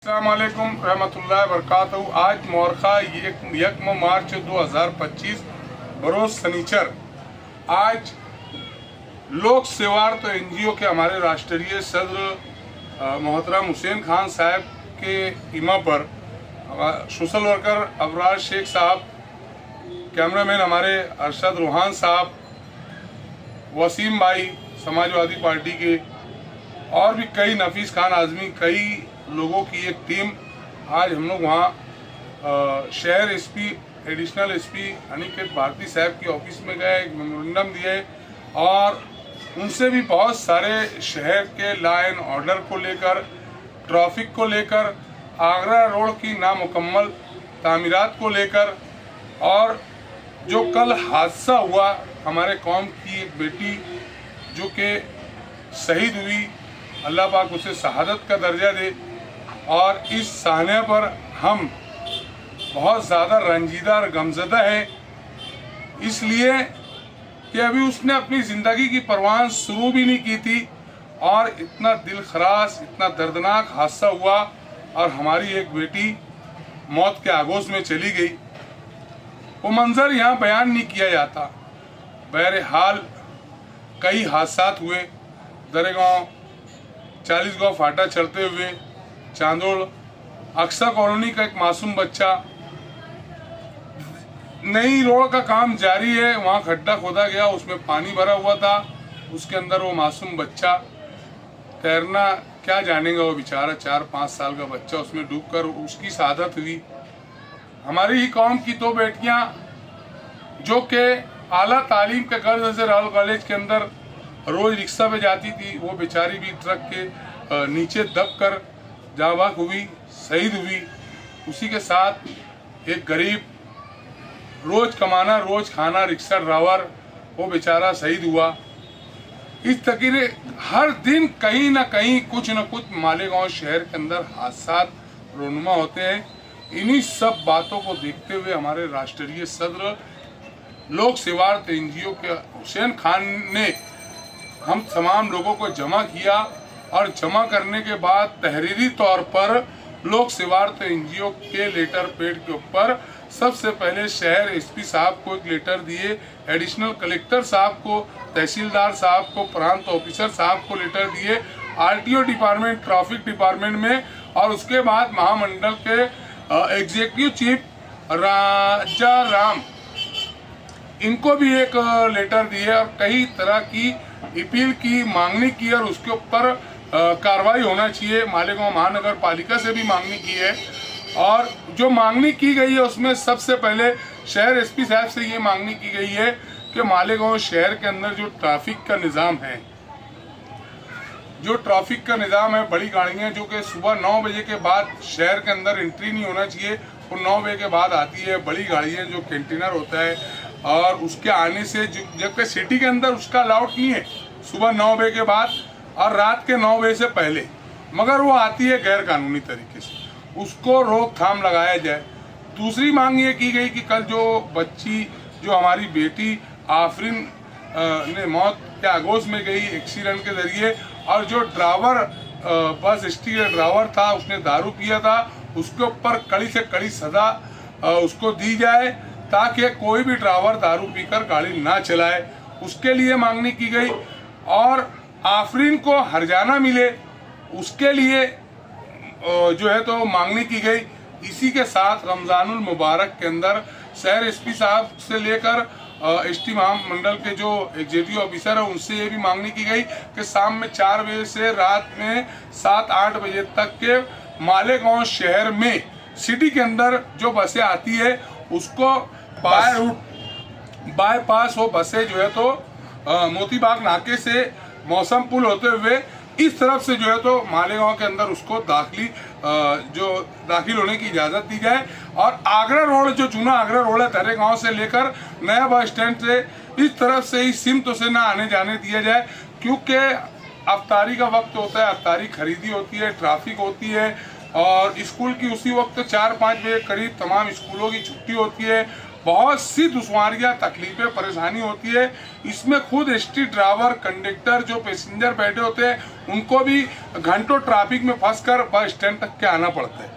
अस्सलामुअलैकुम रहमतुल्लाहि वबरकातुहू। आज मोरखा 1 मार्च 2025 बरोज सनीचर। आज लोक सेवार्थ एनजीओ के हमारे राष्ट्रीय सदर मोहतरम हुसैन खान साहब के इमा पर सोशल वर्कर अबरार शेख साहब, कैमरामैन हमारे अरशद रूहान साहब, वसीम भाई समाजवादी पार्टी के, और भी कई नफीस खान आजमी, कई लोगों की एक टीम आज हम लोग वहाँ शहर SP additional SP Aniket Bharti साहब की ऑफिस में गए, एक मेमोरेंडम दिए और उनसे भी बहुत सारे शहर के लॉ एंड ऑर्डर को लेकर, ट्रैफिक को लेकर, आगरा रोड की नामुकम्मल तामीरात को लेकर, और जो कल हादसा हुआ हमारे कौम की एक बेटी जो कि शहीद हुई, अल्लाह पाक उसे शहादत का दर्जा दे, और इस साहने पर हम बहुत ज़्यादा रंजीदा और गमज़दा है, इसलिए कि अभी उसने अपनी ज़िंदगी की परवाह शुरू भी नहीं की थी और इतना दिल खरास, इतना दर्दनाक हादसा हुआ और हमारी एक बेटी मौत के आगोश में चली गई। वो मंज़र यहाँ बयान नहीं किया जाता। बहरहाल कई हादसा हुए। दरेगांव 40 गांव फाटा चढ़ते हुए चांदोड़ अक्सा कॉलोनी का एक मासूम बच्चा, नई रोड का काम जारी है, वहाँ खड्डा खोदा गया, उसमें पानी भरा हुआ था, उसके अंदर वो मासूम बच्चा तैरना क्या जानेगा वो बेचारा, 4-5 साल का बच्चा उसमें डूबकर उसकी शहादत हुई। हमारी ही कौम की 2 बेटियां जो कि आला तालीम के गर्ज से राहुल कॉलेज के अंदर रोज रिक्शा पे जाती थी, वो बेचारी भी ट्रक के नीचे दब कर जाबाक हुई, शहीद हुई। उसी के साथ एक गरीब रोज कमाना रोज खाना रिक्शा ड्राइवर, वो बेचारा शहीद हुआ। इस तरीके हर दिन कहीं ना कहीं कुछ न कुछ मालेगांव शहर के अंदर हादसा रोनुमा होते हैं। इन्हीं सब बातों को देखते हुए हमारे राष्ट्रीय सदर लोक सेवार्थ एनजीओ के हुसैन खान ने हम तमाम लोगों को जमा किया और जमा करने के बाद तहरीरी तौर पर लोक सेवार्थ एनजीओ के लेटर पैड के ऊपर सबसे पहले शहर एसपी साहब को एक लेटर दिए, एडिशनल कलेक्टर साहब को, तहसीलदार साहब को, प्रांत ऑफिसर साहब को लेटर दिए, आरटीओ डिपार्टमेंट, ट्रैफिक डिपार्टमेंट में, और उसके बाद महामंडल के एग्जीक्यूटिव चीफ राजा राम, इनको भी एक लेटर दिए और कई तरह की अपील की, मांगनी की और उसके ऊपर कार्रवाई होना चाहिए। मालेगांव महानगर पालिका से भी मांगनी की है और जो मांगनी की गई है उसमें सबसे पहले शहर एसपी साहब से ये मांगनी की गई है कि मालेगांव शहर के अंदर जो ट्रैफिक का निज़ाम है, बड़ी गाड़ियाँ जो कि सुबह 9 बजे के बाद शहर के अंदर एंट्री नहीं होना चाहिए, वो 9 बजे के बाद आती है। बड़ी गाड़ियाँ जो कंटेनर होता है और उसके आने से, जबकि सिटी के अंदर उसका अलाउड नहीं है सुबह 9 बजे के बाद और रात के 9 बजे से पहले, मगर वो आती है गैर कानूनी तरीके से, उसको रोकथाम लगाया जाए। दूसरी मांग ये की गई कि कल जो बच्ची, जो हमारी बेटी आफरीन ने मौत के आगोश में गई एक्सीडेंट के जरिए, और जो ड्राइवर बस एसटी का ड्राइवर था उसने दारू पिया था, उसके ऊपर कड़ी से कड़ी सजा उसको दी जाए ताकि कोई भी ड्राइवर दारू पीकर गाड़ी ना चलाए, उसके लिए मांगनी की गई। और आफरीन को हर्जाना मिले उसके लिए जो है तो मांगनी की गई। इसी के साथ रमजानुल मुबारक के अंदर शहर एसपी साहब से लेकर एसटी महामंडल के जो एग्जीक्यूटिव ऑफिसर है उनसे ये भी मांगनी की गई कि शाम में 4 बजे से रात में 7-8 बजे तक के मालेगांव शहर में सिटी के अंदर जो बसें आती है उसको बाईपास वो बसें जो है तो मोतीबाग नाके से मौसम पुल होते हुए इस तरफ से जो है तो मालेगांव के अंदर उसको दाखिल होने की इजाज़त दी जाए। और आगरा रोड, जो जूना आगरा रोड है दरेगांव से लेकर नया बस स्टैंड से, इस तरफ से इस सिमत से ना आने जाने दिया जाए, क्योंकि अफ्तारी का वक्त होता है, अफ्तारी खरीदी होती है, ट्रैफिक होती है और स्कूल की उसी वक्त 4-5 बजे करीब तमाम स्कूलों की छुट्टी होती है बहुत सी दुश्वारियां, तकलीफें, परेशानी होती है। इसमें खुद एसटी ड्राइवर, कंडक्टर, जो पैसेंजर बैठे होते हैं, उनको भी घंटों ट्रैफिक में फंसकर बस स्टैंड तक के आना पड़ता है।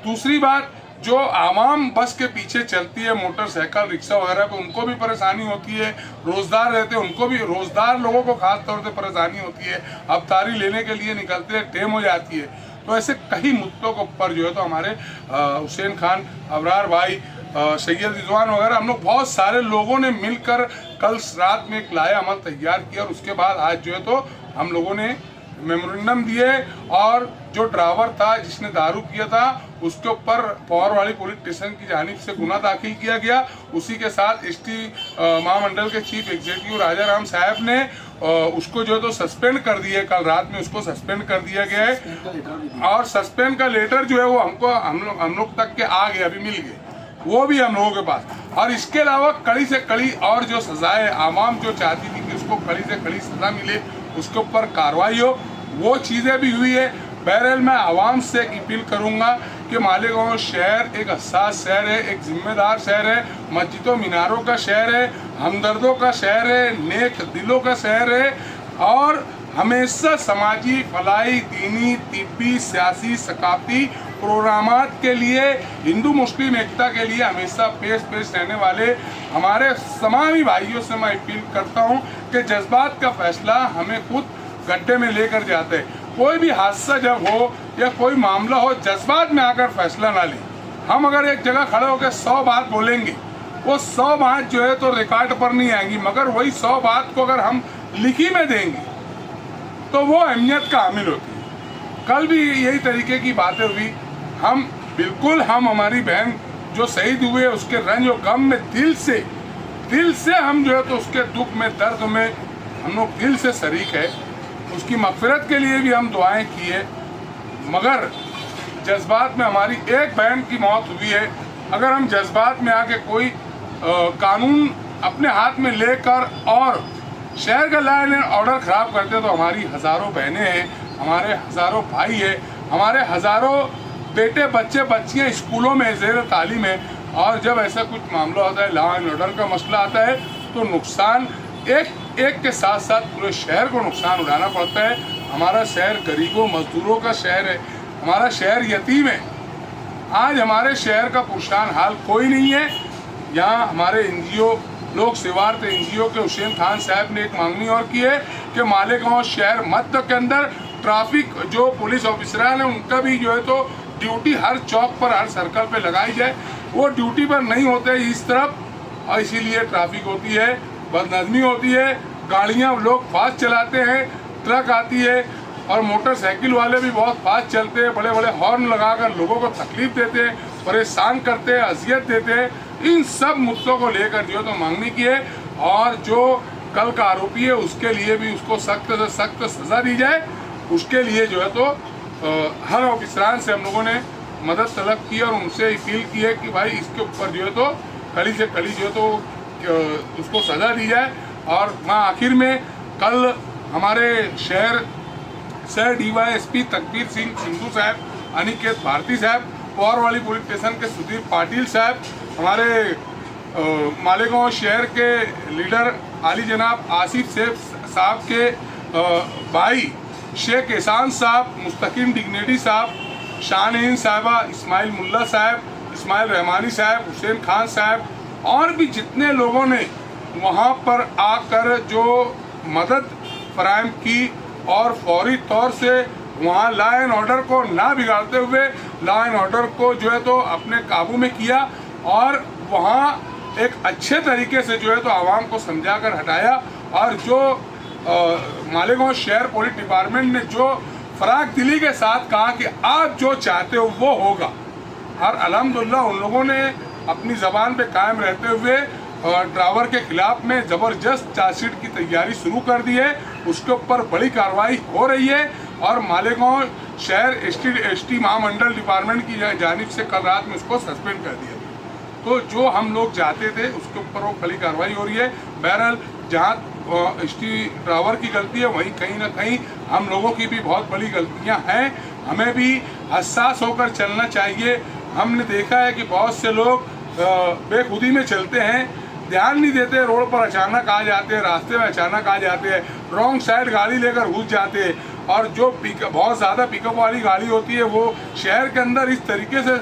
दूसरी बात, जो आवाम बस के पीछे चलती है, मोटरसाइकिल, रिक्शा वगैरह पे, उनको भी परेशानी होती है। रोजदार रहते हैं, उनको भी, रोजदार लोगों को खास तौर से परेशानी होती है। अवतारी लेने के लिए निकलते हैं, टेम हो जाती है। तो ऐसे कई मुद्दों के ऊपर जो है तो हमारे हुसैन खान, अबरार भाई, सैयद रिजवान वगैरह, हम लोग बहुत सारे लोगों ने मिलकर कल रात में एक लाया अमल तैयार किया, और उसके बाद आज जो है तो हम लोगों ने मेमोरेंडम दिए। और जो ड्राइवर था जिसने दारू पिया था, उसके ऊपर पौरवाली पुलिस स्टेशन की जानिब से गुना दाखिल किया गया। उसी के साथ एसटी महामंडल के चीफ एग्जीक्यूटिव राजा राम साहब ने उसको जो है तो सस्पेंड कर दिया। कल रात में उसको सस्पेंड कर दिया गया है, और सस्पेंड का लेटर जो है वो हमको हम लोग तक के आ गए, अभी मिल गए, वो भी हम लोगों के पास। और इसके अलावा कड़ी से कड़ी और जो सजाएं, आवाम जो चाहती थी कि उसको कड़ी से कड़ी सजा मिले, उसके ऊपर कार्रवाई हो, वो चीज़ें भी हुई है। बहरहाल मैं आवाम से एक अपील करूंगा कि मालेगांव शहर एक हसास शहर है, एक जिम्मेदार शहर है, मस्जिदों मीनारों का शहर है, हमदर्दों का शहर है, नेक दिलों का शहर है, और हमेशा समाजी फलाई, दीनी, तिब्बी, सियासी, सकाफती प्रोग्रामात के लिए, हिंदू मुस्लिम एकता के लिए हमेशा पेश रहने वाले हमारे तमामी भाइयों से मैं अपील करता हूं कि जज्बात का फैसला हमें खुद गड्ढे में लेकर जाते हैं। कोई भी हादसा जब हो या कोई मामला हो, जज्बात में आकर फैसला ना लें। हम अगर एक जगह खड़े होकर 100 बात बोलेंगे, वो 100 बात जो है तो रिकॉर्ड पर नहीं आएंगी, मगर वही 100 बात को अगर हम लिखी में देंगे तो वो अहमियत का हामिल होती है। कल भी यही तरीके की बातें हुई। हम बिल्कुल, हम हमारी बहन जो शहीद हुए उसके रंज और गम में दिल से हम जो है तो उसके दुख में, दर्द में हम लोग दिल से शरीक है। उसकी मग़फ़िरत के लिए भी हम दुआएं किए, मगर जज्बात में हमारी एक बहन की मौत हुई है। अगर हम जज्बात में आके कोई कानून अपने हाथ में लेकर और शहर का लॉ एंड ऑर्डर ख़राब करते तो हमारी हज़ारों बहनें हैं, हमारे हज़ारों भाई हैं, हमारे हज़ारों बेटे, बच्चे, बच्चियाँ स्कूलों में ज़ेर तालीम है। और जब ऐसा कुछ मामला होता है, लॉ एंड ऑर्डर का मसला आता है, तो नुकसान एक के साथ साथ पूरे शहर को नुकसान उठाना पड़ता है। हमारा शहर गरीबों, मजदूरों का शहर है, हमारा शहर यतीम है। आज हमारे शहर का पुरशान हाल कोई नहीं है। यहाँ हमारे एनजीओ, लोक सेवार्थ एनजीओ के हुसैन खान साहब ने एक मांगनी और की है कि मालेगांव शहर मध्य के अंदर ट्रैफिक जो पुलिस ऑफिसरान है, उनका भी जो है तो ड्यूटी हर चौक पर, हर सर्कल पे लगाई जाए। वो ड्यूटी पर नहीं होते इस तरफ, और इसीलिए ट्रैफिक होती है, बदनज़मी होती है, गाड़ियाँ लोग फास्ट चलाते हैं, ट्रक आती है, और मोटरसाइकिल वाले भी बहुत फास्ट चलते हैं, बड़े बड़े हॉर्न लगाकर लोगों को तकलीफ देते हैं, परेशान करते हैं, अजियत देते हैं। इन सब मुद्दों को लेकर जो है तो मांगनी की है, और जो कल का आरोपी है उसके लिए भी उसको सख्त से सख्त सज़ा दी जाए। उसके लिए जो है तो हर ऑफिसरान से हम लोगों ने मदद तलब की और उनसे अपील की है कि भाई इसके ऊपर जो है तो कड़ी से कड़ी जो है तो उसको सज़ा दी जाए। और मैं आखिर में कल हमारे शहर DYSP तकबीर सिंह सिंधु साहब, अनिकेत भारती साहब, पौरवाली पुलिस स्टेशन के सुधीर पाटिल साहब, हमारे मालेगांव शहर के लीडर आली जनाब आसिफ साहब के भाई शेख एहसान साहब, मुस्तकीम डिग्नेडी साहब, शान साहबा, इस्माइल मुल्ला साहब, इस्माइल रहमानी साहब, हुसैन खान साहब, और भी जितने लोगों ने वहाँ पर आकर जो मदद फराहम की और फौरी तौर से वहाँ लॉ एंड ऑर्डर को ना बिगाड़ते हुए लॉ एंड ऑर्डर को जो है तो अपने काबू में किया, और वहाँ एक अच्छे तरीके से जो है तो आवाम को समझा कर हटाया। और जो मालेगांव शहर पुलिस डिपार्टमेंट ने जो फराग दिली के साथ कहा कि आप जो चाहते हो वो होगा, और अल्हम्दुलिल्लाह उन लोगों ने अपनी ज़बान पे कायम रहते हुए ड्राइवर के खिलाफ में ज़बरदस्त चार्जशीट की तैयारी शुरू कर दी है। उसके ऊपर बड़ी कार्रवाई हो रही है, और मालेगांव शहर एसटी महामंडल डिपार्टमेंट की जानिब से कल रात में उसको सस्पेंड कर दिया। तो जो हम लोग चाहते थे उसके ऊपर वो बड़ी कार्रवाई हो रही है। बहरहाल जहाँ एसटी ड्राइवर की गलती है, वहीं कहीं ना कहीं हम लोगों की भी बहुत बड़ी गलतियाँ हैं। हमें भी हसास होकर चलना चाहिए। हमने देखा है कि बहुत से लोग बेखुदी में चलते हैं, ध्यान नहीं देते, रोड पर अचानक आ जाते हैं, रास्ते में अचानक आ जाते हैं, रॉन्ग साइड गाड़ी लेकर घुस जाते हैं। और जो बहुत ज़्यादा पिकअप वाली गाड़ी होती है वो शहर के अंदर इस तरीके से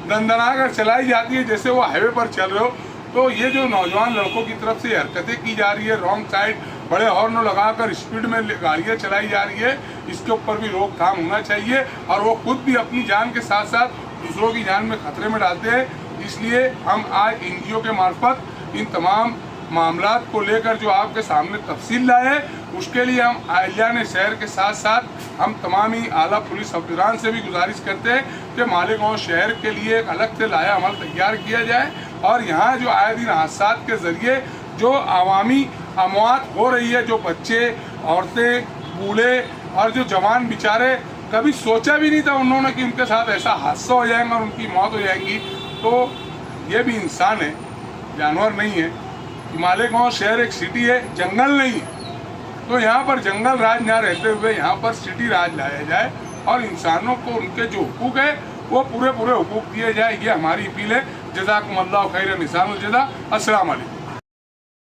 दंदना कर चलाई जाती है जैसे वो हाईवे पर चल रहे हो। तो ये जो नौजवान लड़कों की तरफ से हरकतें की जा रही है, रॉन्ग साइड बड़े हॉर्न लगाकर स्पीड में गाड़ियाँ चलाई जा रही है, इसके ऊपर भी रोकथाम होना चाहिए। और वो खुद भी अपनी जान के साथ साथ दूसरों की जान में खतरे में डालते हैं। इसलिए हम आज NGO के मार्फत इन तमाम मामलात को लेकर जो आपके सामने तफसील लाए, उसके लिए हम अहिल्या शहर के साथ साथ हम तमाम ही आला पुलिस अफसरान से भी गुजारिश करते हैं कि मालेगांव शहर के लिए एक अलग से लाया अमल तैयार किया जाए। और यहाँ जो आए दिन हादसा के ज़रिए जो अवामी अमवात हो रही है, जो बच्चे, औरतें, बूढ़े और जो जवान बेचारे, कभी सोचा भी नहीं था उन्होंने कि उनके साथ ऐसा हादसा हो जाएगा और उनकी मौत हो जाएगी। तो ये भी इंसान है, जानवर नहीं है। मालेगांव शहर एक सिटी है, जंगल नहीं है। तो यहाँ पर जंगल राज ना रहते हुए यहाँ पर सिटी राज लाया जाए और इंसानों को उनके जो हुकूक है वो पूरे हुकूक दिए जाए, ये हमारी अपील है। जज़ाकुमुल्लाहु खैरन, निसानुल जज़ा। अस्सलाम वालेकुम।